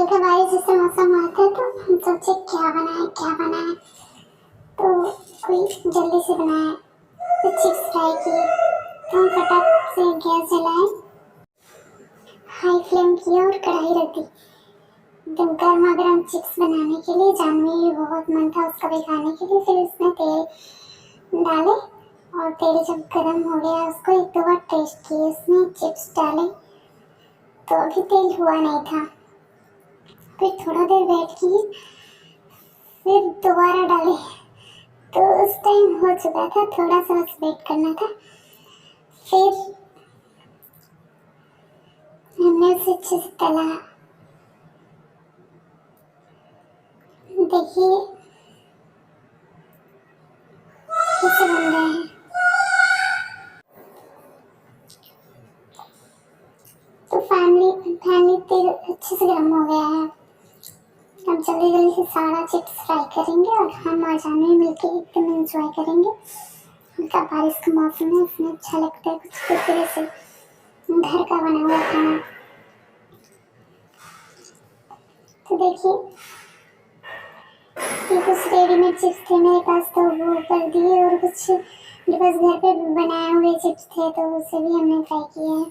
हल्का बारिश जैसा मौसम हुआ था तो हम सोचे क्या बनाए। तो कोई जल्दी से बनाया तो चिप्स फ्राई किए। तो हम फटाक से गैस जलाए, हाई फ्लेम किया और कढ़ाई रख दी एकदम गर्मा गर्म चिप्स बनाने के लिए। जानवी भी बहुत मन था उसका भी खाने के लिए। फिर उसमें तेल डाले और तेल जब गर्म हो गया उसको एक दो बार टेस्ट किए, उसमें चिप्स डाले तो अभी तेल हुआ नहीं था। फिर थोड़ा देर वेट किए, फिर दोबारा डाले तो उस टाइम हो चुका था, थोड़ा सा बस वेट करना था। फिर हमने उसे अच्छे से तला। देखिए कैसे बन रहे हैं। तो फैमिली तेल अच्छे से गर्म हो गया है। हम जल्दी जल्दी से सारा चिप्स फ्राई करेंगे और हम और जानवी मिलके एकदम एंजॉय करेंगे। हल्का बारिश का मौसम है, इसमें अच्छा लगता है कुछ कुरकुरे से घर का बना हुआ खाना। तो देखिए ये कुछ रेडीमेड चिप्स थे मेरे पास तो वो कर दिए, और कुछ मेरे पास घर पे बनाए हुए चिप्स थे तो उसे भी हमने फ्राई किया है।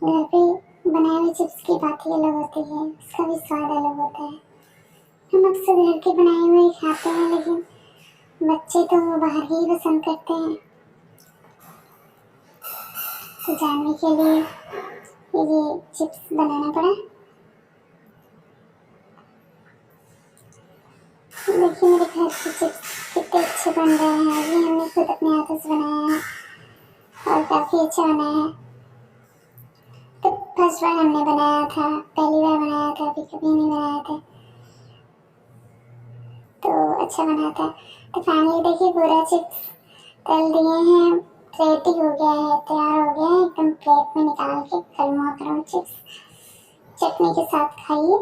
घर पे बनाए हुए चिप्स की बात ही अलग होती है, उसका भी स्वाद अलग होता है। हम अक्सर घर के बनाए हुए ही खाते हैं, लेकिन बच्चे तो बाहर ही पसंद करते हैं। तो जानवी के लिए ये चिप्स बनाना पड़ा। देखिए मेरे घर के चिप्स कितने अच्छे बन रहे हैं। ये हमने खुद अपने हाथों से बनाया है और काफ़ी अच्छा बना है। तो फर्स्ट बार हमने बनाया था, पहली बार बनाया था, अभी कभी नहीं बनाया था, तो अच्छा बना था। तो फाइनली देखिए पूरा चिप्स तल दिए हैं, रेडी हो गया है, तैयार हो गया है। एकदम प्लेट में निकाल के गर्मा गर्म चिप्स चटनी के साथ खाइए।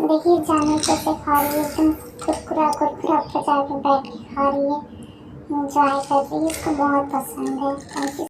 देखिए जानवी कैसे खा रही है, एकदम कुरकुरा कुरकुरा पचा के बैठ के खा रही है, एंजॉय कर रही है, इसको बहुत पसंद है। Thank you.